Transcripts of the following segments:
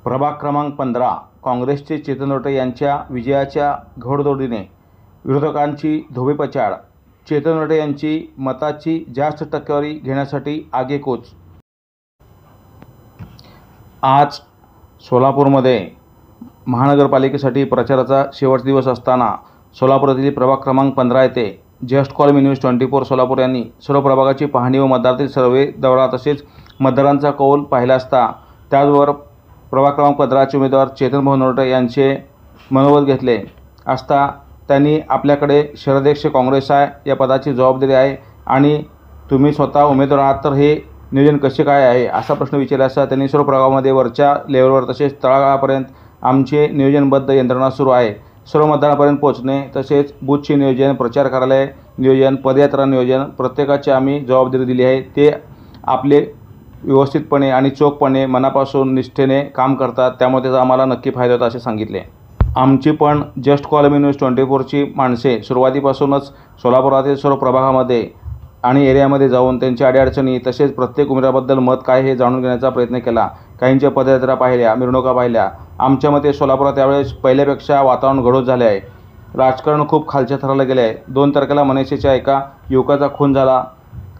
प्रभाग क्रमांक 15 काँग्रेसचे चेतन नरोटे यांच्या विजयाच्या घोडदौडीने विरोधकांची धोबीपछाड. चेतन नरोटे यांची मताची जास्त टक्केवारी घेण्यासाठी आगेकूच. आज सोलापूरमध्ये महानगरपालिकेसाठी प्रचाराचा शेवटचा दिवस असताना सोलापुरातील प्रभाग क्रमांक 15 येथे just call me news 24 Solapur यांनी सर्व प्रभागाची पाहणी व मतदारातील सर्वे दौरा तसेच मतदारांचा कौल पाहिला असता त्याचबरोबर प्रभाग क्रमांक 15चे उमेदवार चेतन भाऊ नरोटे यांचे मनोगत घेतले असता त्यांनी आपल्याकडे शहराध्यक्ष काँग्रेस आहे या पदाची जबाबदारी आहे आणि तुम्ही स्वतः उमेदवार आहात तर हे नियोजन कसे काय आहे असा प्रश्न विचारला असता त्यांनी सर्व प्रभागामध्ये वरच्या लेवलवर तसेच तळागाळापर्यंत आमचे नियोजनबद्ध यंत्रणा सुरू आहे. सर्व मतदारांपर्यंत पोहोचणे तसेच बूथचे नियोजन, प्रचार कार्यालय नियोजन, पदयात्रा नियोजन प्रत्येकाची आम्ही जबाबदारी दिली आहे. ते आपले व्यवस्थितपणे आणि चोखपणे मनापासून निष्ठेने काम करतात, त्यामुळे त्याचा आम्हाला नक्की फायदा होता असे सांगितले. आमची पण जस्ट कॉल मी न्यूज 24ची माणसे सुरुवातीपासूनच सोलापुरातील सर्व प्रभागामध्ये आणि एरियामध्ये जाऊन त्यांच्या अडीअडचणी तसेच प्रत्येक उमेदवाराबद्दल मत काय हे जाणून घेण्याचा प्रयत्न केला. काहींच्या पदयात्रा पाहिल्या, मिरवणुका पाहिल्या. आमच्या मते सोलापुरात त्यावेळेस पहिल्यापेक्षा वातावरण गडद झाले आहे. राजकारण खूप खालच्या थराला गेले आहे. 2 तारखेला मनसेच्या एका युवकाचा खून झाला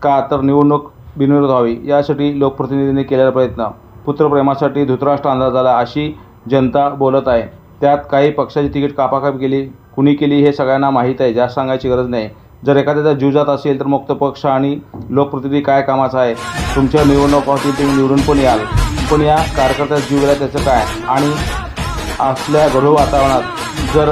का तर निवडणूक बिनविरोध व्हावी यासाठी लोकप्रतिनिधींनी केलेला प्रयत्न, पुत्रप्रेमासाठी धृतराष्ट्र अंदाज झाला अशी जनता बोलत आहे. त्यात काही पक्षाची तिकीट कापाकाप केली, कुणी केली हे सगळ्यांना माहीत आहे, जास्त सांगायची गरज नाही. जर एखाद्याचा जीव जात असेल तर मुक्त पक्ष आणि लोकप्रतिनिधी काय कामाचा आहे. तुमच्या निवडणूक होतील तुम्ही निवडून पण याल, पण या कार्यकर्त्याचा जीव गेला त्याचं काय. आणि असल्या गढूळ वातावरणात जर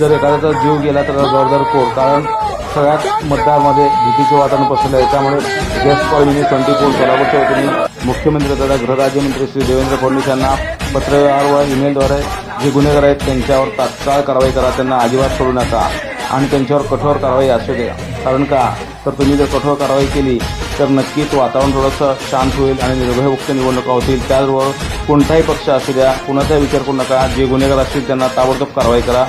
एखाद्याचा जीव गेला तर जबाबदार कोण, कारण सगळ्यात मतदारांमध्ये भीतीचे वातावरण पसरले आहे. त्यामुळे जस्ट कॉल मी 24 सोलापूरच्या वतीने मुख्यमंत्री तथा गृहराज्यमंत्री श्री देवेंद्र फडणवीस यांना पत्रव्यवहार व ईमेलद्वारे जे गुन्हेगार आहेत त्यांच्यावर तात्काळ कारवाई करा, त्यांना अजिबात सोडू नका आणि त्यांच्यावर कठोर कारवाई असू द्या. कारण का तर तुम्ही जर कठोर कारवाई केली तर नक्कीच वातावरण थोडंसं शांत होईल आणि निर्भयमुक्त निवडणुका होतील. त्याचबरोबर कोणताही पक्ष असू द्या, कुणाचाही विचार करू नका, जे गुन्हेगार असतील त्यांना ताबडतोब कारवाई करा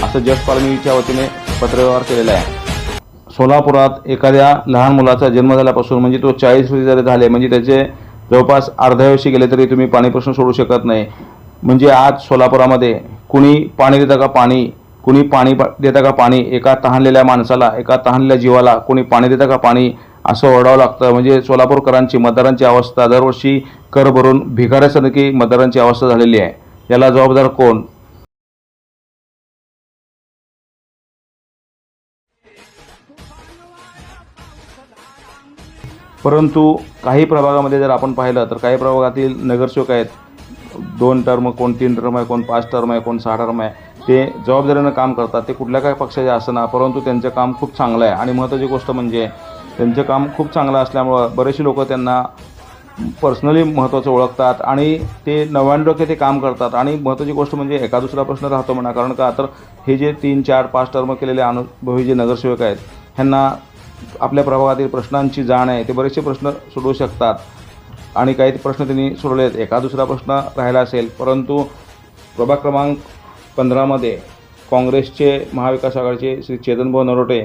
असं जस्ट कॉलनीच्या वतीने पत्रव्यवहार केलेला आहे. सोलापुरात एखाद्या लहान मुलाचा जन्म झाल्यापासून म्हणजे तो 40 वर्षे जरी झाले म्हणजे त्याचे जवळपास अर्ध्या वर्षी गेले तरी तुम्ही पाणी प्रश्न सोडू शकत नाही. म्हणजे आज सोलापुरामध्ये कुणी पाणी देतं का पाणी, कुणी पाणी देतं का पाणी, एका तहानलेल्या माणसाला, एका तहानलेल्या जीवाला कुणी पाणी देतं का पाणी असं ओरडावं लागतं. म्हणजे सोलापूरकरांची मतदारांची अवस्था दरवर्षी कर भरून भिकाऱ्यासारखी मतदारांची अवस्था झालेली आहे. याला जबाबदार कोण. परंतु काही प्रभागामध्ये जर आपण पाहिलं तर काही प्रभागातील नगरसेवक आहेत, 2 टर्म, कोण 3 टर्म आहे, कोण 5 टर्म आहे, कोण 6 टर्म आहे, ते जबाबदारीनं काम करतात. ते कुठल्या काही पक्षाचे असना परंतु त्यांचं काम खूप चांगलं आहे. आणि महत्त्वाची गोष्ट म्हणजे त्यांचं काम खूप चांगलं असल्यामुळं बरेचसे लोक त्यांना पर्सनली महत्त्वाचं ओळखतात आणि ते 99% ते काम करतात. आणि महत्त्वाची गोष्ट म्हणजे एका दुसरा प्रश्न राहतो म्हणा, कारण का तर हे जे 3, 4, 5 टर्म केलेले अनुभवी जे नगरसेवक आहेत ह्यांना आपल्या प्रभागातील प्रश्नांची जाण आहे. ते बरेचसे प्रश्न सोडवू शकतात आणि काही प्रश्न त्यांनी सोडवले आहेत. एका दुसरा प्रश्न राहिला असेल परंतु प्रभाग क्रमांक 15मध्ये काँग्रेसचे महाविकास आघाडीचे श्री चेतन भाऊ नरोटे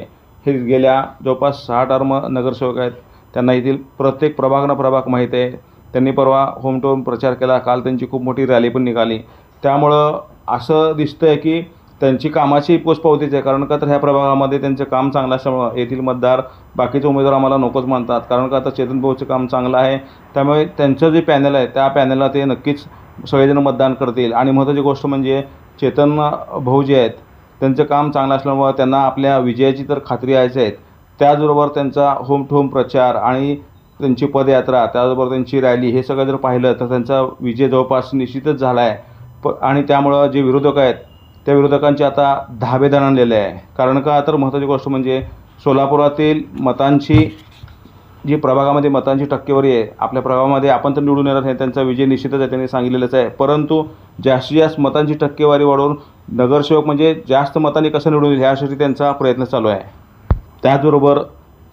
हे गेल्या जवळपास 6 टर्म नगरसेवक आहेत. त्यांना येथील प्रत्येक प्रभाग माहीत आहे. त्यांनी परवा होम टू होम प्रचार केला. काल त्यांची खूप मोठी रॅली पण निघाली. त्यामुळं असं दिसतं आहे की त्यांची कामाची पोचपावतीच आहे. कारण का तर ह्या प्रभागामध्ये त्यांचं काम चांगलं असल्यामुळं येथील मतदार बाकीचे उमेदवार आम्हाला नकोच म्हणतात. कारण का तर चेतन भाऊचं काम चांगलं आहे, त्यामुळे त्यांचं जे पॅनल आहे त्या पॅनलला ते नक्कीच सगळेजण मतदान करतील. आणि महत्त्वाची गोष्ट म्हणजे चेतन भाऊ जे आहेत त्यांचं काम चांगलं असल्यामुळं त्यांना आपल्या विजयाची तर खात्री आहेच आहे. त्याचबरोबर त्यांचा होम टू होम प्रचार आणि त्यांची पदयात्रा त्याचबरोबर त्यांची रॅली हे सगळं जर पाहिलं तर त्यांचा विजय जवळपास निश्चितच झाला आहे. आणि त्यामुळं जे विरोधक आहेत त्या विरोधकांचे आता धाबे दणाणलेले आहे. कारण का तर महत्त्वाची गोष्ट म्हणजे सोलापुरातील मतांची जी प्रभागामध्ये मतांची टक्केवारी आहे आपल्या प्रभागामध्ये आपण तर निवडून येणार नाही, त्यांचा विजय निश्चितच आहे, त्यांनी सांगितलेलंच आहे. परंतु जास्तीत जास्त मतांची टक्केवारी वाढवून नगरसेवक म्हणजे जास्त मतांनी कसं निवडून येईल ह्यासाठी त्यांचा प्रयत्न चालू आहे. त्याचबरोबर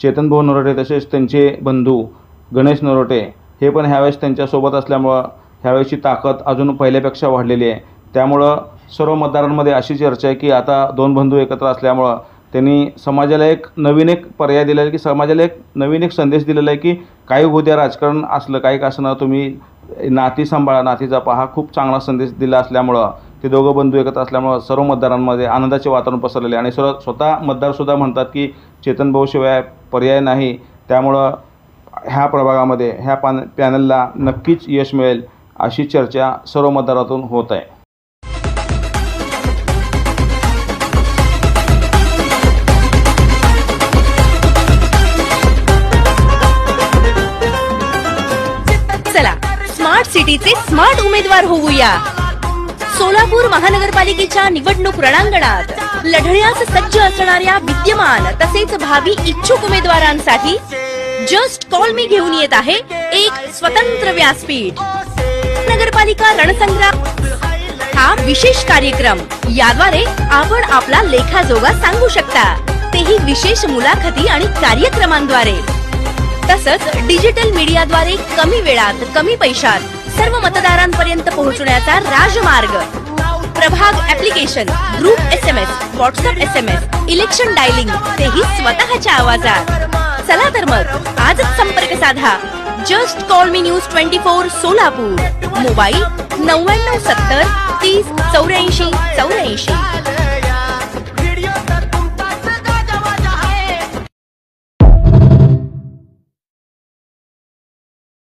चेतन भाऊ नरोटे तसेच त्यांचे बंधू गणेश नरोटे हे पण ह्यावेळेस त्यांच्यासोबत असल्यामुळं ह्यावेळेसची ताकद अजून पहिल्यापेक्षा वाढलेली आहे. त्यामुळं सर्व मतदारांमध्ये अशी चर्चा आहे की आता 2 बंधू एकत्र असल्यामुळं त्यांनी समाजाला एक नवीन पर्याय दिलेला आहे की समाजाला एक नवीन संदेश दिलेला आहे की काही उद्या राजकारण असलं काही का असं ना तुम्ही नाती सांभाळा नातीचा पहा खूप चांगला संदेश दिला असल्यामुळं ते दोघं बंधू एकत्र असल्यामुळं सर्व मतदारांमध्ये आनंदाचे वातावरण पसरलेले आणि स्वतः मतदारसुद्धा म्हणतात की चेतन भाऊशिवाय पर्याय नाही. त्यामुळं ह्या प्रभागामध्ये ह्या पॅनलला नक्कीच यश मिळेल अशी चर्चा सर्व मतदारातून होत आहे. चला स्मार्ट सिटीचे स्मार्ट उमेदवार होऊया. सोलापूर महानगरपालिकेच्या निवडणूक रणांगणात लढण्यास सज्ज असणाऱ्या विद्यमान तसेच भावी इच्छुक उमेदवारांसाठी जस्ट कॉल मी घेऊन येत आहे एक स्वतंत्र व्यासपीठ. नगरपालिका रणसंग्राम हा विशेष कार्यक्रम. याद्वारे आपण आपला लेखाजोगा सांगू शकता, तेही विशेष मुलाखती आणि कार्यक्रमांद्वारे. तसंच डिजिटल मीडियाद्वारे कमी वेळात कमी पैशात सर्व मतदारांपर्यंत पोहोचण्याचा राजमार्ग. प्रभाग application, group SMS, WhatsApp SMS, election dialing, तेही स्वतःच्या आवाजात. चला तर मग आजच संपर्क साधा. Just call me news 24 Solapur. Mobile 9970 30 84 84.